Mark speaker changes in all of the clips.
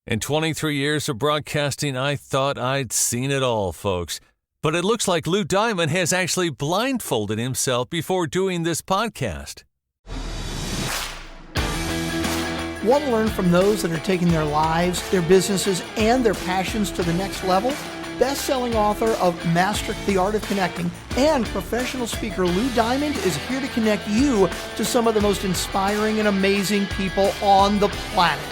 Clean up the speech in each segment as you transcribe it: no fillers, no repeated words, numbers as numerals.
Speaker 1: In 23 years of broadcasting, I thought I'd seen it all, folks. But it looks like Lou Diamond has actually blindfolded himself before doing this podcast.
Speaker 2: Want to learn from those that are taking their lives, their businesses, and their passions to the next level? Best-selling author of Master the Art of Connecting and professional speaker Lou Diamond is here to connect you to some of the most inspiring and amazing people on the planet.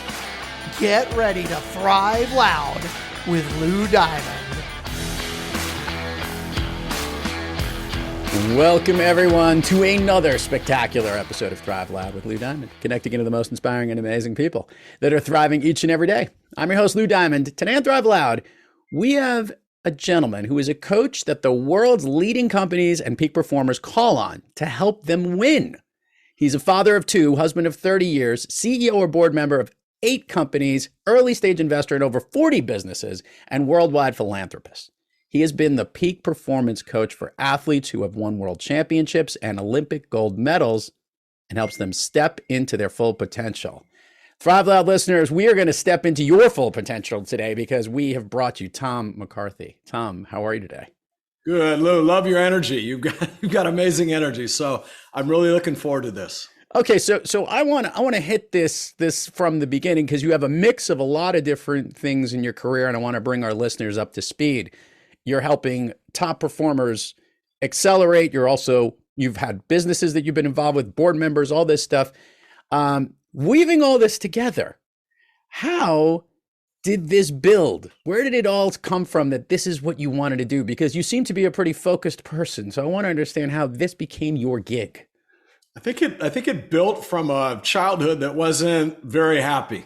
Speaker 2: Get ready to thrive loud with Lou Diamond.
Speaker 3: Welcome, everyone, to another spectacular episode of Thrive Loud with Lou Diamond, connecting into the most inspiring and amazing people that are thriving each and every day. I'm your host, Lou Diamond. Today on Thrive Loud, we have a gentleman who is a coach that the world's leading companies and peak performers call on to help them win. He's a father of two, husband of 30 years, CEO or board member of 8 companies, early stage investor in over 40 businesses, and worldwide philanthropist. He has been the peak performance coach for athletes who have won world championships and Olympic gold medals and helps them step into their full potential. Thrive Loud listeners, we are going to step into your full potential today because we have brought you Tom McCarthy. Tom, how are you today?
Speaker 4: Good, Lou. Love your energy. You've got amazing energy. So I'm really looking forward to this.
Speaker 3: Okay, so I want to hit this from the beginning because you have a mix of a lot of different things in your career, and I want to bring our listeners up to speed. You're helping top performers accelerate. You've had businesses that you've been involved with, board members, all this stuff. Weaving all this together, how did this build? Where did it all come from that this is what you wanted to do? Because you seem to be a pretty focused person, so I want to understand how this became your gig.
Speaker 4: I think it built from a childhood that wasn't very happy.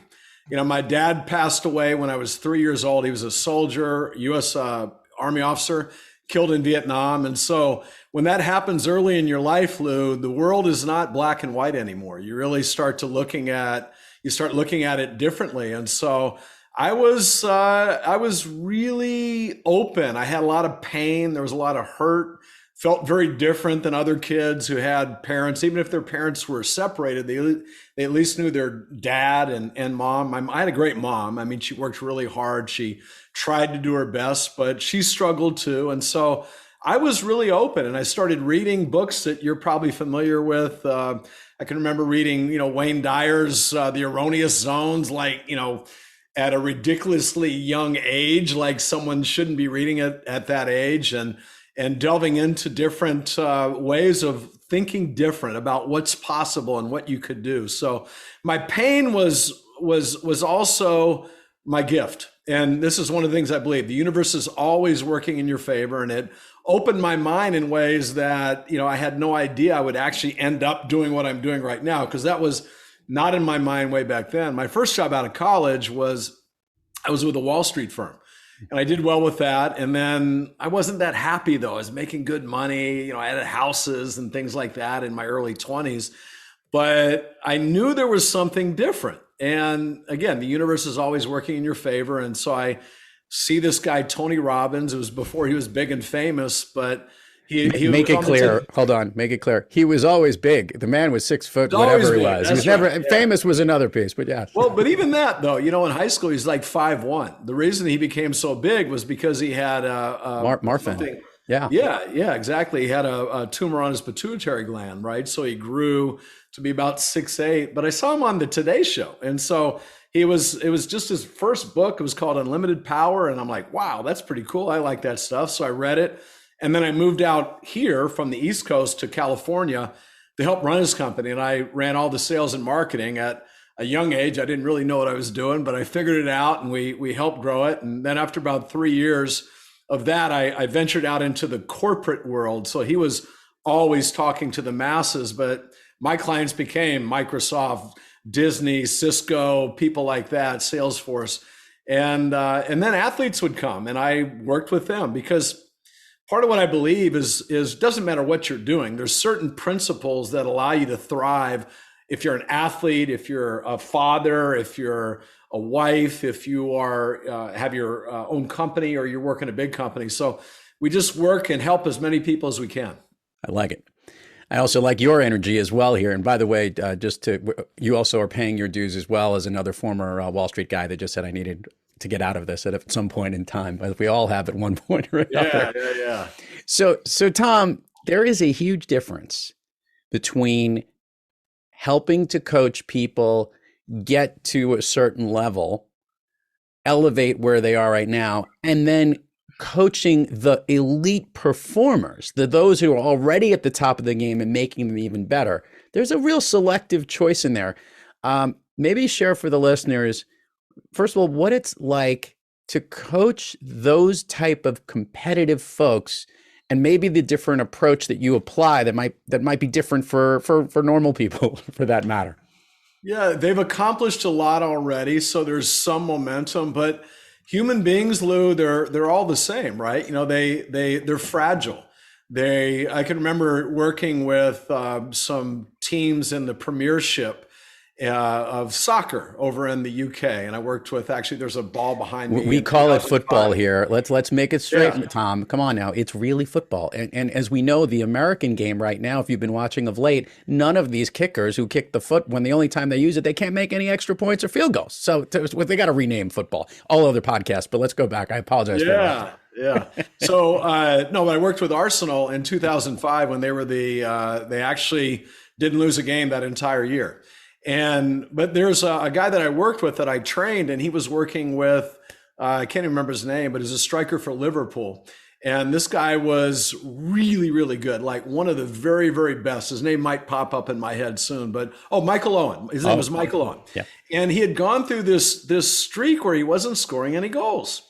Speaker 4: You know, my dad passed away when I was 3 years old. He was a soldier, U.S. Army officer, killed in Vietnam. And so when that happens early in your life, Lou, the world is not black and white anymore. You really start looking at it differently. And so I was really open. I had a lot of pain. There was a lot of hurt. Felt very different than other kids who had parents, even if their parents were separated, they at least knew their dad and mom. I had a great mom. I mean, she worked really hard. She tried to do her best, but she struggled too. And so I was really open, and I started reading books that you're probably familiar with. I can remember reading, Wayne Dyer's The Erroneous Zones, at a ridiculously young age, like someone shouldn't be reading it at that age, and delving into different ways of thinking different about what's possible and what you could do. So my pain was also my gift. And this is one of the things I believe. The universe is always working in your favor, and it opened my mind in ways that, I had no idea I would actually end up doing what I'm doing right now, because that was not in my mind way back then. My first job out of college I was with a Wall Street firm. And I did well with that. And then I wasn't that happy, though. I was making good money. I had houses and things like that in my early 20s. But I knew there was something different. And again, the universe is always working in your favor. And so I see this guy, Tony Robbins. It was before he was big and famous, but he
Speaker 3: make it clear. Hold on, make it clear. He was always big. The man was 6 foot, whatever he was. He was never famous. Was another piece, but yeah.
Speaker 4: Well, but even that though, in high school he's like 5'1". The reason he became so big was because he had
Speaker 3: Marfan.
Speaker 4: Yeah, exactly. He had a tumor on his pituitary gland, right? So he grew to be about 6'8". But I saw him on the Today Show, and so it was just his first book. It was called Unlimited Power, and I'm like, wow, that's pretty cool. I like that stuff. So I read it. And then I moved out here from the East Coast to California to help run his company. And I ran all the sales and marketing at a young age. I didn't really know what I was doing, but I figured it out, and we helped grow it. And then after about 3 years of that, I ventured out into the corporate world. So he was always talking to the masses, but my clients became Microsoft, Disney, Cisco, people like that, Salesforce. And then athletes would come, and I worked with them because part of what I believe is doesn't matter what you're doing. There's certain principles that allow you to thrive. If you're an athlete, if you're a father, if you're a wife, if you are have your own company, or you work in a big company. So we just work and help as many people as we can.
Speaker 3: I like it. I also like your energy as well here. And by the way, you also are paying your dues as well as another former Wall Street guy that just said I needed to get out of this at some point in time, as we all have at one point or another.
Speaker 4: Yeah.
Speaker 3: So Tom, there is a huge difference between helping to coach people get to a certain level, elevate where they are right now, and then coaching the elite performers, those who are already at the top of the game and making them even better. There's a real selective choice in there. Maybe share for the listeners, first of all, what it's like to coach those type of competitive folks, and maybe the different approach that you apply that might be different for normal people, for that matter.
Speaker 4: Yeah, they've accomplished a lot already, so there's some momentum, but human beings, Lou, they're all the same, right? You know, they're fragile. I can remember working with some teams in the premiership of soccer over in the UK, and I worked with, actually, there's a ball behind me.
Speaker 3: We call it football here. Let's make it straight, Tom. Come on now, it's really football. And as we know, the American game right now, if you've been watching of late, none of these kickers who kick the foot, when the only time they use it, they can't make any extra points or field goals. So they got to rename football. All other podcasts, but let's go back. I apologize for that.
Speaker 4: Yeah. So no, but I worked with Arsenal in 2005 when they were they actually didn't lose a game that entire year. But there's a guy that I worked with that I trained, and he was working with, I can't even remember his name, but he's a striker for Liverpool. And this guy was really, really good, like one of the very, very best. His name might pop up in my head soon, but Michael Owen. His name was Michael Owen.
Speaker 3: Yeah.
Speaker 4: And he had gone through this streak where he wasn't scoring any goals.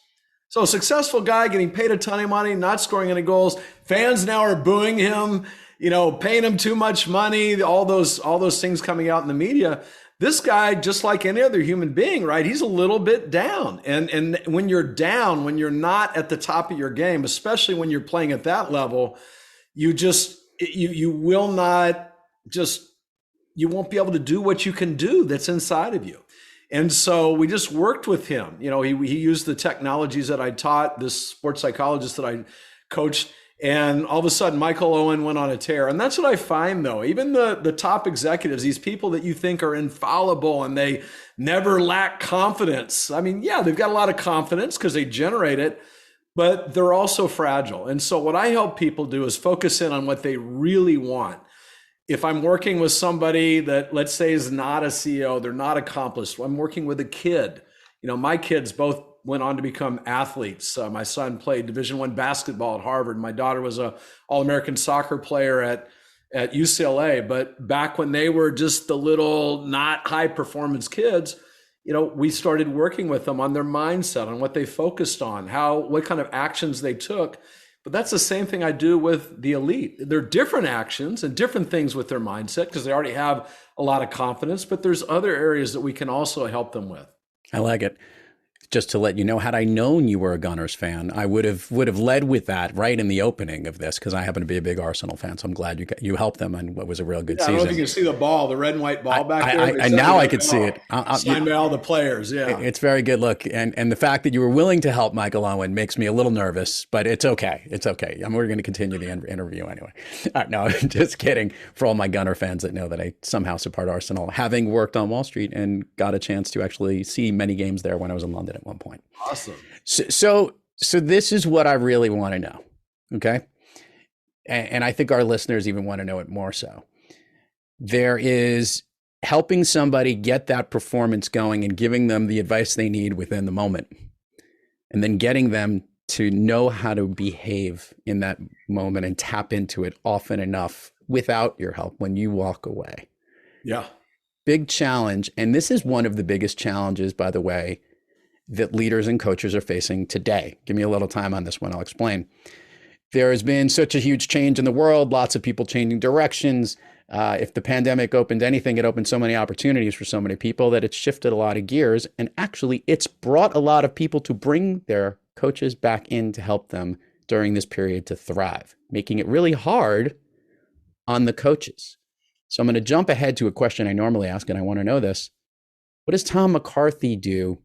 Speaker 4: So a successful guy getting paid a ton of money, not scoring any goals. Fans now are booing him, paying him too much money, all those things coming out in the media. This guy, just like any other human being, right? He's a little bit down. And when you're down, when you're not at the top of your game, especially when you're playing at that level, you won't be able to do what you can do that's inside of you. And so we just worked with him. He used the technologies that I taught, this sports psychologist that I coached. And all of a sudden, Michael Owen went on a tear. And that's what I find, though. Even the top executives, these people that you think are infallible and they never lack confidence. I mean, yeah, they've got a lot of confidence because they generate it, but they're also fragile. And so what I help people do is focus in on what they really want. If I'm working with somebody that, let's say, is not a CEO, they're not accomplished. I'm working with a kid. My kids both went on to become athletes. My son played Division I basketball at Harvard. My daughter was a All-American soccer player at UCLA. But back when they were just the little not high performance kids, we started working with them on their mindset, on what they focused on, what kind of actions they took. But that's the same thing I do with the elite. They're different actions and different things with their mindset because they already have a lot of confidence, but there's other areas that we can also help them with.
Speaker 3: I like it. Just to let you know, had I known you were a Gunners fan, I would have led with that right in the opening of this, because I happen to be a big Arsenal fan. So I'm glad you helped them on what was a real good season.
Speaker 4: I don't know if you can see the ball, the red and white ball back there.
Speaker 3: And now I could see it.
Speaker 4: Signed by all the players, yeah.
Speaker 3: It's very good. Look, and the fact that you were willing to help Michael Owen makes me a little nervous, but it's okay. It's okay. We're going to continue the interview anyway. All right, no, just kidding. For all my Gunner fans that know that I somehow support Arsenal, having worked on Wall Street and got a chance to actually see many games there when I was in London at one point.
Speaker 4: Awesome.
Speaker 3: So this is what I really want to know. Okay. And I think our listeners even want to know it more so. There is helping somebody get that performance going and giving them the advice they need within the moment, and then getting them to know how to behave in that moment and tap into it often enough without your help when you walk away.
Speaker 4: Yeah.
Speaker 3: Big challenge. And this is one of the biggest challenges, by the way, that leaders and coaches are facing today. Give me a little time on this one. I'll explain. There has been such a huge change in the world, lots of people changing directions. If the pandemic opened anything, it opened so many opportunities for so many people that it's shifted a lot of gears. And actually, it's brought a lot of people to bring their coaches back in to help them during this period to thrive, making it really hard on the coaches. So I'm going to jump ahead to a question I normally ask, and I want to know this. What does Tom McCarthy do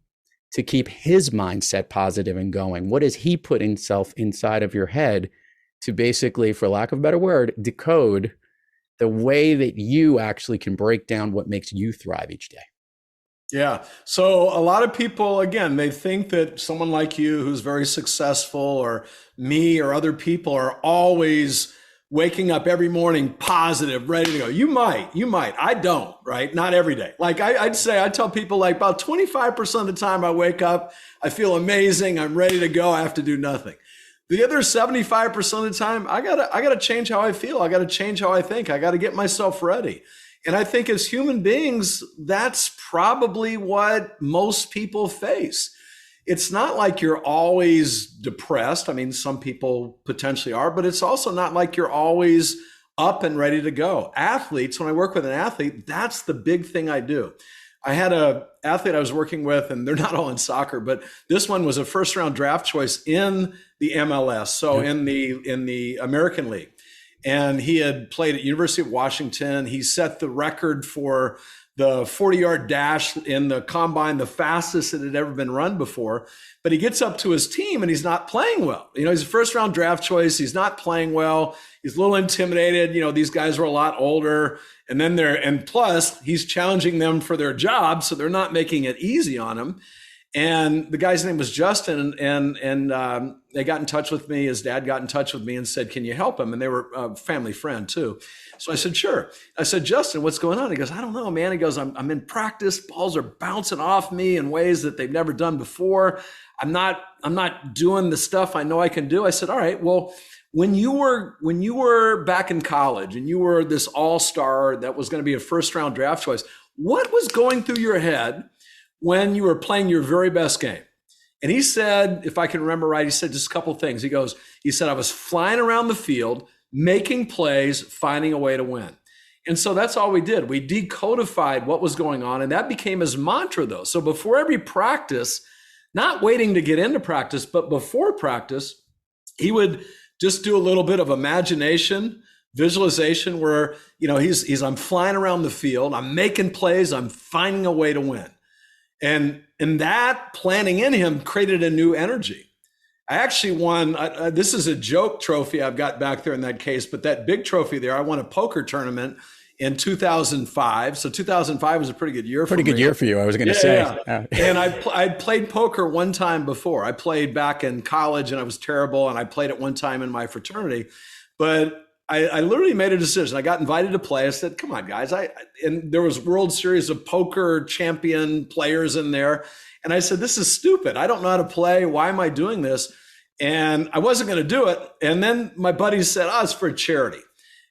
Speaker 3: to keep his mindset positive and going? What does he put himself inside of your head to basically, for lack of a better word, decode the way that you actually can break down what makes you thrive each day.
Speaker 4: Yeah. So a lot of people, again, they think that someone like you who's very successful, or me or other people, are always waking up every morning positive, ready to go. You might. I don't, right? Not every day. Like I tell people, like, about 25% of the time I wake up, I feel amazing. I'm ready to go. I have to do nothing. The other 75% of the time, I gotta change how I feel. I gotta change how I think. I gotta get myself ready. And I think as human beings, that's probably what most people face. It's not like you're always depressed. I mean, some people potentially are, but it's also not like you're always up and ready to go. Athletes, when I work with an athlete, that's the big thing I do. I had an athlete I was working with, and they're not all in soccer, but this one was a first round draft choice in the MLS, so in the American League. And he had played at University of Washington. He set the record for the 40-yard dash in the combine, the fastest that had ever been run before. But he gets up to his team and he's not playing well. You know, he's a first-round draft choice. He's not playing well. He's a little intimidated. You know, these guys were a lot older. And plus, he's challenging them for their job, so they're not making it easy on him. And the guy's name was Justin, and they got in touch with me. His dad got in touch with me and said, "Can you help him?" And they were a family friend too. So I said, "Sure." I said, "Justin, what's going on?" He goes, "I don't know, man." He goes, I'm in practice. Balls are bouncing off me in ways that they've never done before. I'm not doing the stuff I know I can do." I said, "All right, well, when you were back in college and you were this all-star that was going to be a first-round draft choice, what was going through your head when you were playing your very best game?" And he said, if I can remember right, he said just a couple of things. He said, "I was flying around the field, making plays, finding a way to win." And so that's all we did. We decodified what was going on, and that became his mantra, though. So before every practice, not waiting to get into practice, but before practice, he would just do a little bit of imagination, visualization, where, you know, I'm flying around the field, I'm making plays, I'm finding a way to win. And that planning in him created a new energy. I actually won, this is a joke trophy I've got back there in that case, but that big trophy there, I won a poker tournament in 2005. So 2005 was a pretty good year for me.
Speaker 3: Pretty good year for you, I was going to say.
Speaker 4: Yeah. And I'd played poker one time before. I played back in college and I was terrible, and I played it one time in my fraternity. But I literally made a decision. I got invited to play. I said, "Come on, guys." And there was World Series of Poker champion players in there. And I said, "This is stupid. I don't know how to play. Why am I doing this?" And I wasn't going to do it. And then my buddies said, "Oh, it's for charity."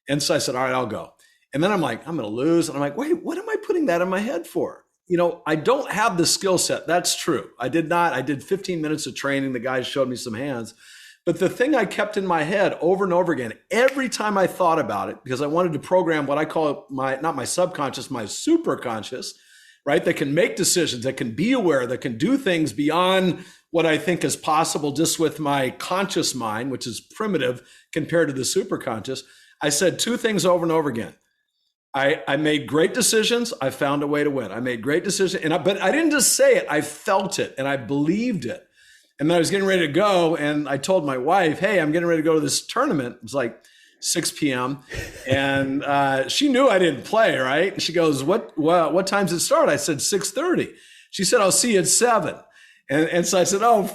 Speaker 4: And so I said, "All right, I'll go." And then I'm like, I'm going to lose. And I'm like, wait, what am I putting that in my head for? You know, I don't have the skill set. That's true. I did not. I did 15 minutes of training. The guys showed me some hands. But the thing I kept in my head over and over again, every time I thought about it, because I wanted to program what I call not my subconscious, my superconscious, right? That can make decisions, that can be aware, that can do things beyond what I think is possible just with my conscious mind, which is primitive compared to the superconscious. I said two things over and over again. I made great decisions. I found a way to win. I made great decisions. But I didn't just say it. I felt it and I believed it. And then I was getting ready to go, and I told my wife, "Hey, I'm getting ready to go to this tournament." It was like 6 p.m. And she knew I didn't play, right? And she goes, what time's it start? I said, 6:30. She said, "I'll see you at 7." And so I said, "Oh,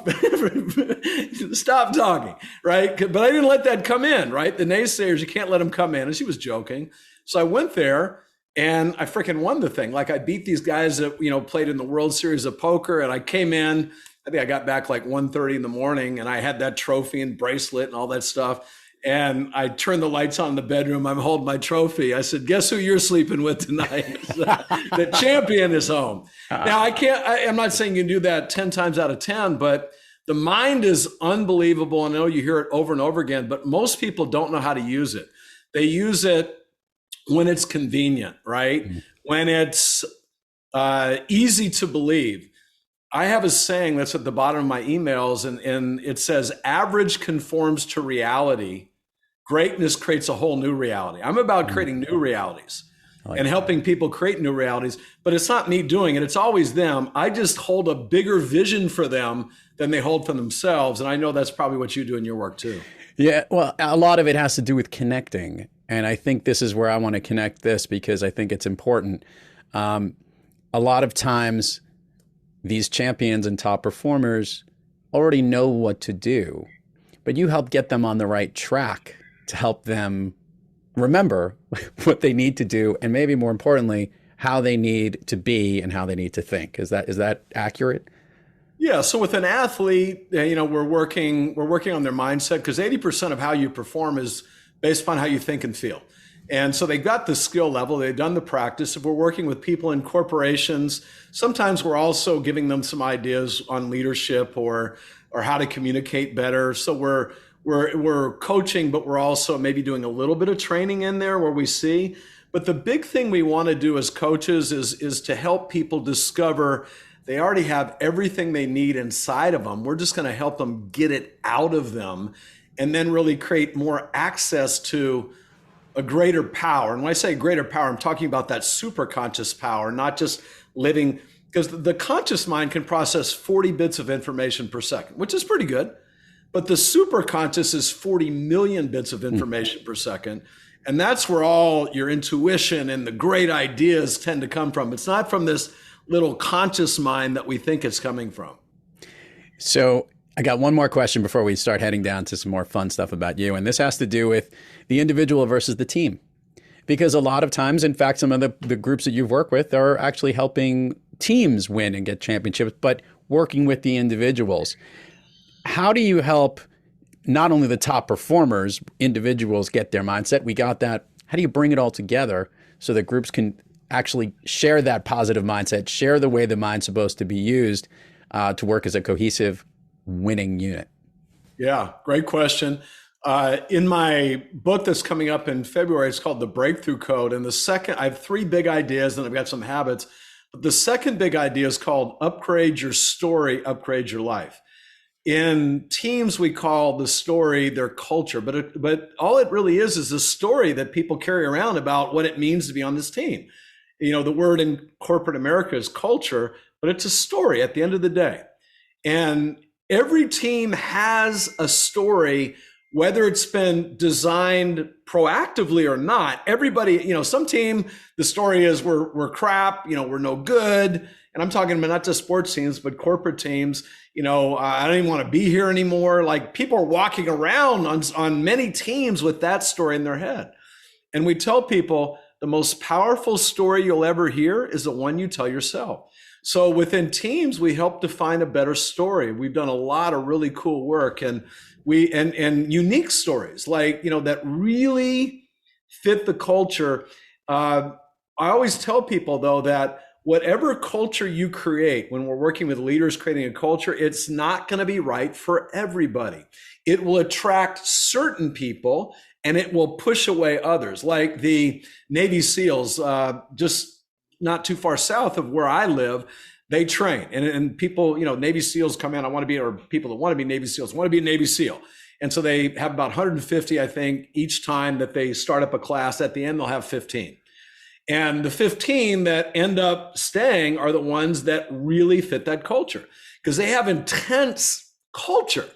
Speaker 4: stop talking," right? But I didn't let that come in, right? The naysayers, you can't let them come in. And she was joking. So I went there and I freaking won the thing. Like, I beat these guys that, you know, played in the World Series of Poker, and I came in. I think I got back like 1:30 in the morning, and I had that trophy and bracelet and all that stuff. And I turned the lights on in the bedroom. I'm holding my trophy. I said, "Guess who you're sleeping with tonight?" The champion is home. Now, I'm not saying you can do that 10 times out of 10, but the mind is unbelievable. I know you hear it over and over again, but most people don't know how to use it. They use it when it's convenient, right? Mm-hmm. When it's easy to believe. I have a saying that's at the bottom of my emails, and it says, "Average conforms to reality. Greatness creates a whole new reality." I'm about creating new realities and helping people create new realities, but it's not me doing it. It's always them. I just hold a bigger vision for them than they hold for themselves. And I know that's probably what you do in your work too.
Speaker 3: Yeah, well, a lot of it has to do with connecting. And I think this is where I want to connect this because I think it's important. A lot of times these champions and top performers already know what to do, but you help get them on the right track to help them remember what they need to do, and maybe more importantly, how they need to be and how they need to think. Is that accurate?
Speaker 4: Yeah. So with an athlete, we're working on their mindset, because 80% of how you perform is based upon how you think and feel. And so they got the skill level, they've done the practice. If we're working with people in corporations, sometimes we're also giving them some ideas on leadership or how to communicate better. So we're coaching, but we're also maybe doing a little bit of training in there where we see. But the big thing we want to do as coaches is to help people discover they already have everything they need inside of them. We're just going to help them get it out of them, and then really create more access to a greater power. And when I say greater power, I'm talking about that super conscious power, not just living, because the conscious mind can process 40 bits of information per second, which is pretty good. But the super conscious is 40 million bits of information per second. And that's where all your intuition and the great ideas tend to come from. It's not from this little conscious mind that we think it's coming from.
Speaker 3: So I got one more question before we start heading down to some more fun stuff about you. And this has to do with the individual versus the team. Because a lot of times, in fact, some of the groups that you've worked with are actually helping teams win and get championships, but working with the individuals. How do you help not only the top performers, individuals get their mindset? We got that. How do you bring it all together so that groups can actually share that positive mindset, share the way the mind's supposed to be used to work as a cohesive winning unit?
Speaker 4: Yeah, great question. In my book that's coming up in February, it's called The Breakthrough Code. And I have 3 big ideas, and I've got some habits. But the second big idea is called upgrade your story, upgrade your life. In teams, we call the story their culture, but all it really is a story that people carry around about what it means to be on this team. The word in corporate America is culture, but it's a story at the end of the day. And every team has a story, whether it's been designed proactively or not. Everybody, some team, the story is we're crap, we're no good. And I'm talking about not just sports teams, but corporate teams. I don't even want to be here anymore. Like, people are walking around on many teams with that story in their head. And we tell people the most powerful story you'll ever hear is the one you tell yourself. So within teams, we help define a better story. We've done a lot of really cool work, and and unique stories that really fit the culture. I always tell people, though, that whatever culture you create, when we're working with leaders creating a culture, it's not going to be right for everybody. It will attract certain people and it will push away others. Like the Navy SEALs, just not too far south of where I live, they train. And people, Navy SEALs come in, or people that want to be Navy SEALs want to be a Navy SEAL. And so they have about 150, I think, each time that they start up a class. At the end, they'll have 15. And the 15 that end up staying are the ones that really fit that culture, because they have intense culture.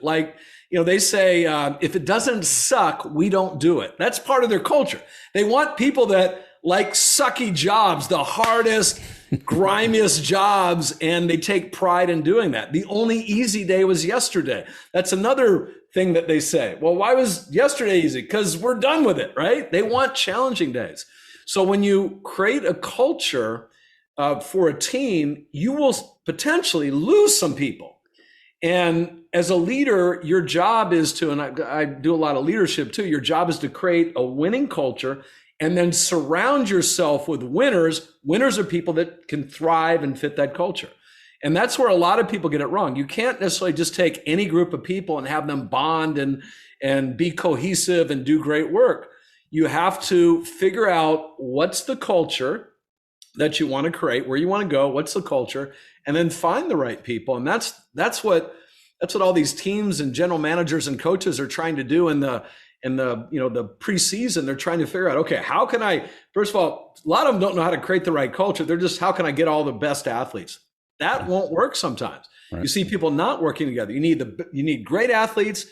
Speaker 4: They say, if it doesn't suck, we don't do it. That's part of their culture. They want people that like sucky jobs, the hardest, grimiest jobs, and they take pride in doing that. The only easy day was yesterday. That's another thing that they say. Well, why was yesterday easy? Because we're done with it, right? They want challenging days. So when you create a culture for a team, you will potentially lose some people. And as a leader, your job is to, and I do a lot of leadership too, your job is to create a winning culture and then surround yourself with winners. Winners are people that can thrive and fit that culture. And that's where a lot of people get it wrong. You can't necessarily just take any group of people and have them bond and be cohesive and do great work. You have to figure out what's the culture that you want to create, where you want to go, what's the culture, and then find the right people. And that's what all these teams and general managers and coaches are trying to do in the preseason. They're trying to figure out, okay, how can I, first of all, a lot of them don't know how to create the right culture. They're just, how can I get all the best athletes? That won't work sometimes. Right. You see people not working together. You need great athletes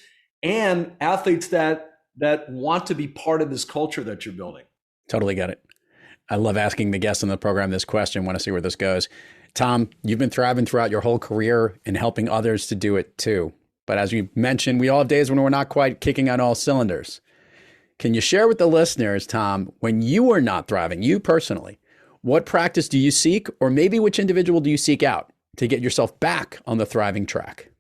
Speaker 4: and athletes that that want to be part of this culture that you're building.
Speaker 3: Totally get it. I love asking the guests on the program this question. Want to see where this goes. Tom, you've been thriving throughout your whole career and helping others to do it too. But as we mentioned, we all have days when we're not quite kicking on all cylinders. Can you share with the listeners, Tom, when you are not thriving, you personally, what practice do you seek, or maybe which individual do you seek out to get yourself back on the thriving track?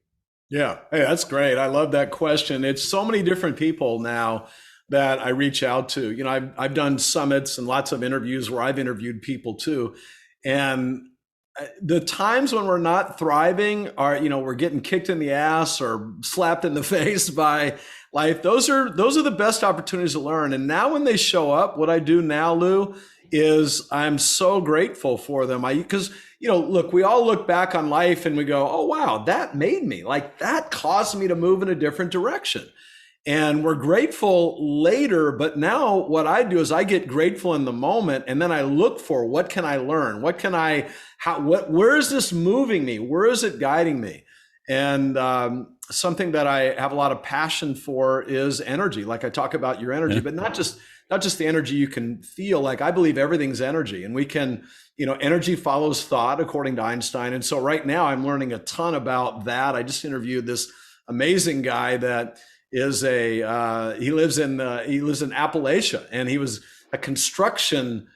Speaker 4: Yeah, hey, that's great. I love that question. It's so many different people now that I reach out to. You know, I've done summits and lots of interviews where I've interviewed people too. And the times when we're not thriving are, you know, we're getting kicked in the ass or slapped in the face by life. Those are the best opportunities to learn. And now when they show up, what I do now, Lou, is I'm so grateful for them. Because, you know, look, we all look back on life and we go, oh, wow, that made me, like, that caused me to move in a different direction. And we're grateful later, but now what I do is I get grateful in the moment, and then I look for, what can I learn? Where is this moving me? Where is it guiding me? And something that I have a lot of passion for is energy. Like I talk about your energy, but not just the energy you can feel. Like I believe everything's energy, and we can, you know, energy follows thought, according to Einstein. And so right now I'm learning a ton about that. I just interviewed this amazing guy that is he lives in Appalachia, and he was a construction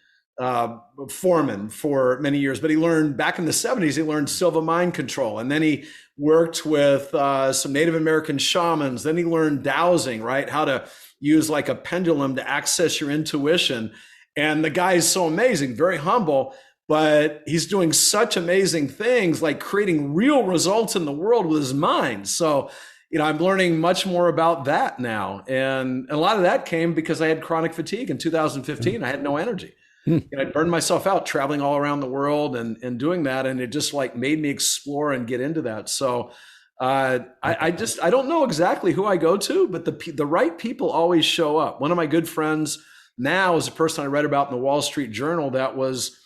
Speaker 4: foreman for many years, but he learned back in the 70s, he learned Silva mind control. And then he worked with some Native American shamans. Then he learned dowsing, right? How to use like a pendulum to access your intuition. And the guy is so amazing, very humble, but he's doing such amazing things, like creating real results in the world with his mind. So, you know, I'm learning much more about that now. And a lot of that came because I had chronic fatigue in 2015. I had no energy. And I burned myself out traveling all around the world and doing that. And it just like made me explore and get into that. So I don't know exactly who I go to, but the right people always show up. One of my good friends now is a person I read about in the Wall Street Journal that was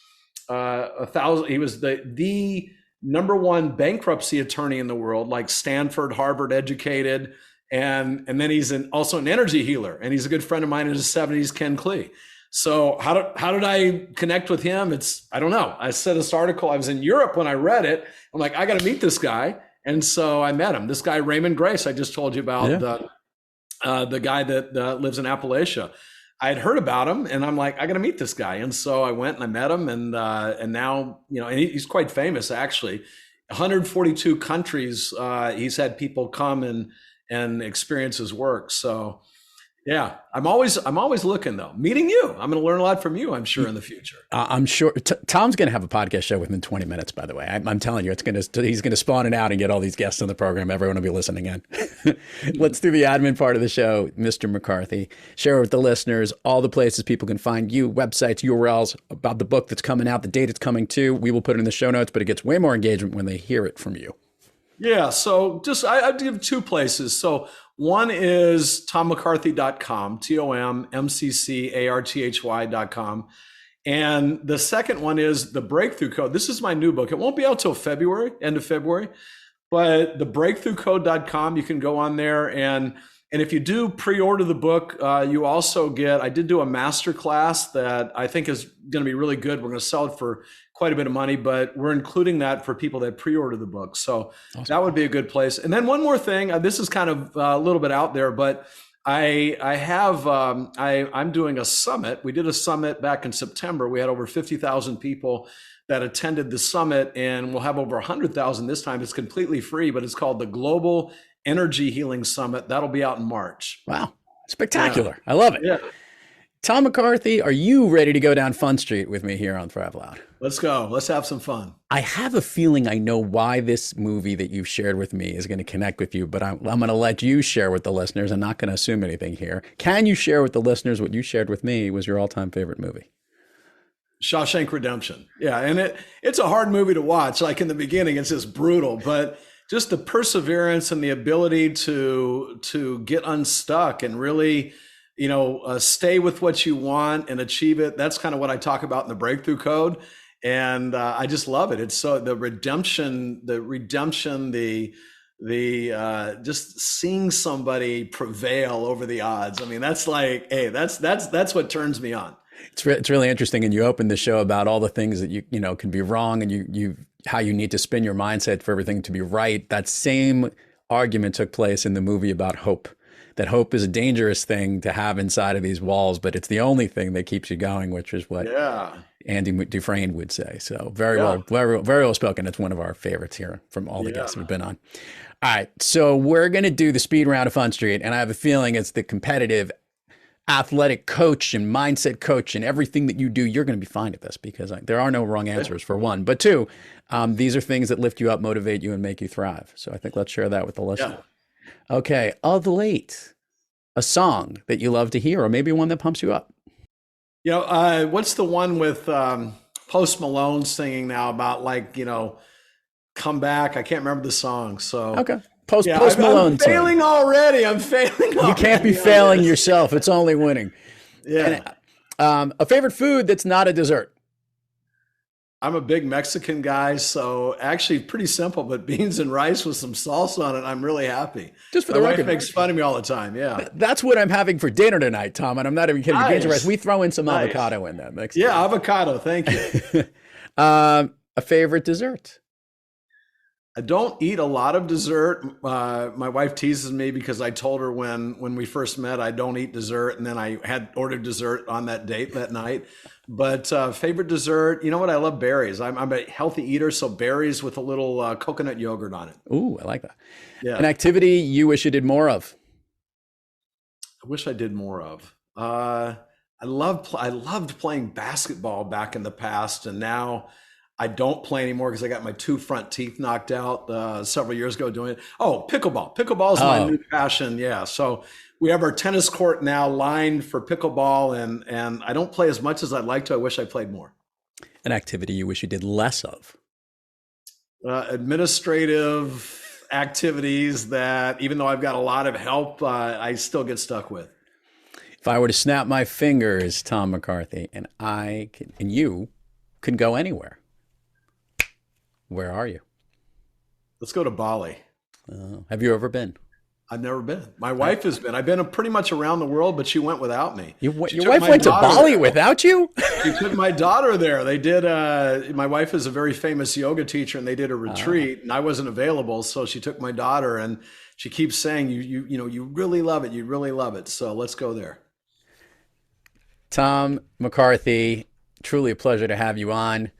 Speaker 4: he was the number one bankruptcy attorney in the world, like Stanford, Harvard educated. And then he's also an energy healer. And he's a good friend of mine in his 70s, Ken Klee. So how did I connect with him? I don't know. I said this article, I was in Europe when I read it. I'm like, I got to meet this guy. And so I met him. This guy, Raymond Grace, I just told you about, the guy that lives in Appalachia. I had heard about him, and I'm like, I got to meet this guy. And so I went and I met him, and now, you know, and he's quite famous, actually. 142 countries, he's had people come and experience his work. So yeah, I'm always looking though. Meeting you, I'm going to learn a lot from you, I'm sure, in the future.
Speaker 3: I'm sure Tom's going to have a podcast show within 20 minutes. By the way, I'm telling you, he's going to spawn it out and get all these guests on the program. Everyone will be listening in. Let's do the admin part of the show, Mr. McCarthy. Share with the listeners all the places people can find you, websites, URLs about the book that's coming out, the date it's coming to. We will put it in the show notes, but it gets way more engagement when they hear it from you.
Speaker 4: Yeah, so just I'd give two places. So one is tommccarthy.com, TOMMCCARTHY.com. And the second one is the Breakthrough Code. This is my new book. It won't be out till February, end of February, but the breakthroughcode.com, you can go on there. And if you do pre-order the book, you also I did do a masterclass that I think is going to be really good. We're going to sell it for quite a bit of money, but we're including that for people that pre-order the book. So awesome. That would be a good place. And then one more thing, this is kind of a little bit out there, but I'm doing a summit. We did a summit back in September. We had over 50,000 people that attended the summit, and we'll have over 100,000 this time. It's completely free, but it's called the Global Energy Healing Summit. That'll be out in March.
Speaker 3: Wow. Spectacular. Yeah. I love it.
Speaker 4: Yeah.
Speaker 3: Tom McCarthy, are you ready to go down Fun Street with me here on Thrive Loud?
Speaker 4: Let's go. Let's have some fun.
Speaker 3: I have a feeling I know why this movie that you've shared with me is going to connect with you, but I'm going to let you share with the listeners. I'm not going to assume anything here. Can you share with the listeners what you shared with me was your all-time favorite movie?
Speaker 4: Shawshank Redemption. Yeah, and it's a hard movie to watch. Like in the beginning, it's just brutal, but just the perseverance and the ability to get unstuck and really, stay with what you want and achieve it. That's kind of what I talk about in the Breakthrough Code. And I just love it. It's so the redemption, the the just seeing somebody prevail over the odds. I mean, that's like, hey, that's what turns me on.
Speaker 3: It's really interesting. And you opened the show about all the things that you know can be wrong, and you how you need to spin your mindset for everything to be right. That same argument took place in the movie about hope. That hope is a dangerous thing to have inside of these walls, but it's the only thing that keeps you going, which is what Andy Dufresne would say. So very well spoken. It's one of our favorites here from all the guests we've been on. All right, so we're going to do the speed round of Fun Street, and I have a feeling it's the competitive athletic coach and mindset coach and everything that you do. You're going to be fine at this because there are no wrong answers for one, but two, these are things that lift you up, motivate you, and make you thrive. So I think let's share that with the listener. Okay, of late, a song that you love to hear, or maybe one that pumps you up.
Speaker 4: You know, what's the one with Post Malone singing now about come back? I can't remember the song. So
Speaker 3: okay, Post Malone.
Speaker 4: I'm failing already.
Speaker 3: You can't be failing yourself. It's only winning.
Speaker 4: Yeah.
Speaker 3: And, a favorite food that's not a dessert.
Speaker 4: I'm a big Mexican guy, so actually pretty simple, but beans and rice with some salsa on it, I'm really happy.
Speaker 3: Just for the record.
Speaker 4: My wife makes fun of me all the time, yeah.
Speaker 3: That's what I'm having for dinner tonight, Tom, and I'm not even kidding.
Speaker 4: Nice.
Speaker 3: Beans and rice. We throw in some avocado in that mix.
Speaker 4: Yeah, avocado, thank you.
Speaker 3: A favorite dessert?
Speaker 4: I don't eat a lot of dessert. My wife teases me because I told her when we first met I don't eat dessert, and then I had ordered dessert on that date that night. But favorite dessert, you know what? I love berries. I'm a healthy eater, so berries with a little coconut yogurt on it.
Speaker 3: Ooh, I like that.
Speaker 4: Yeah.
Speaker 3: An activity you wish you did more of?
Speaker 4: I wish I did more of. I loved playing basketball back in the past, and now I don't play anymore because I got my 2 front teeth knocked out several years ago doing it. Oh, pickleball. Pickleball is my new passion. Yeah. So we have our tennis court now lined for pickleball, and I don't play as much as I'd like to. I wish I played more.
Speaker 3: An activity you wish you did less of?
Speaker 4: Administrative activities that, even though I've got a lot of help, I still get stuck with.
Speaker 3: If I were to snap my fingers, Tom McCarthy, and you could go anywhere, where are you?
Speaker 4: Let's go to Bali.
Speaker 3: Have you ever been?
Speaker 4: I've never been. My wife has been. I've been pretty much around the world, but she went without me.
Speaker 3: Your wife went to Bali without you?
Speaker 4: She took my daughter there. They did. My wife is a very famous yoga teacher, and they did a retreat, and I wasn't available, so she took my daughter, and she keeps saying, you really love it. You really love it. So let's go there.
Speaker 3: Tom McCarthy, truly a pleasure to have you on.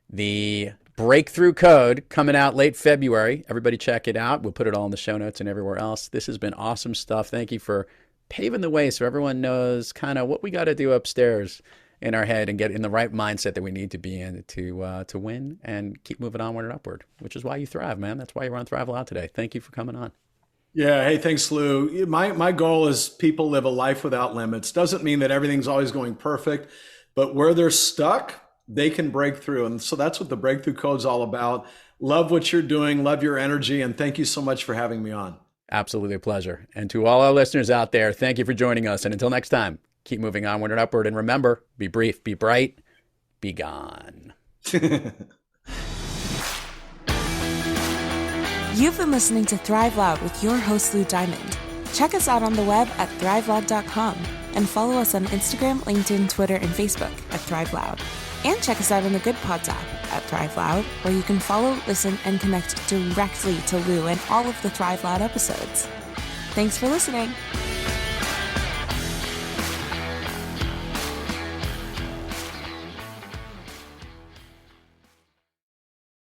Speaker 3: The Breakthrough Code coming out late February. Everybody check it out. We'll put it all in the show notes and everywhere else. This has been awesome stuff. Thank you for paving the way so everyone knows kind of what we got to do upstairs in our head and get in the right mindset that we need to be in to win and keep moving onward and upward, which is why you thrive, man. That's why you're on Thrive Loud today. Thank you for coming on.
Speaker 4: Yeah. Hey, thanks, Lou. My goal is people live a life without limits. Doesn't mean that everything's always going perfect, but where they're stuck, they can break through. And so that's what the Breakthrough Code's all about. Love what you're doing. Love your energy. And thank you so much for having me on.
Speaker 3: Absolutely a pleasure. And to all our listeners out there, thank you for joining us. And until next time, keep moving onward and upward. And remember, be brief, be bright, be gone.
Speaker 5: You've been listening to Thrive Loud with your host, Lou Diamond. Check us out on the web at thriveloud.com and follow us on Instagram, LinkedIn, Twitter, and Facebook at Thrive Loud. And check us out on the Good Pods app at Thrive Loud, where you can follow, listen, and connect directly to Lou and all of the Thrive Loud episodes. Thanks for listening.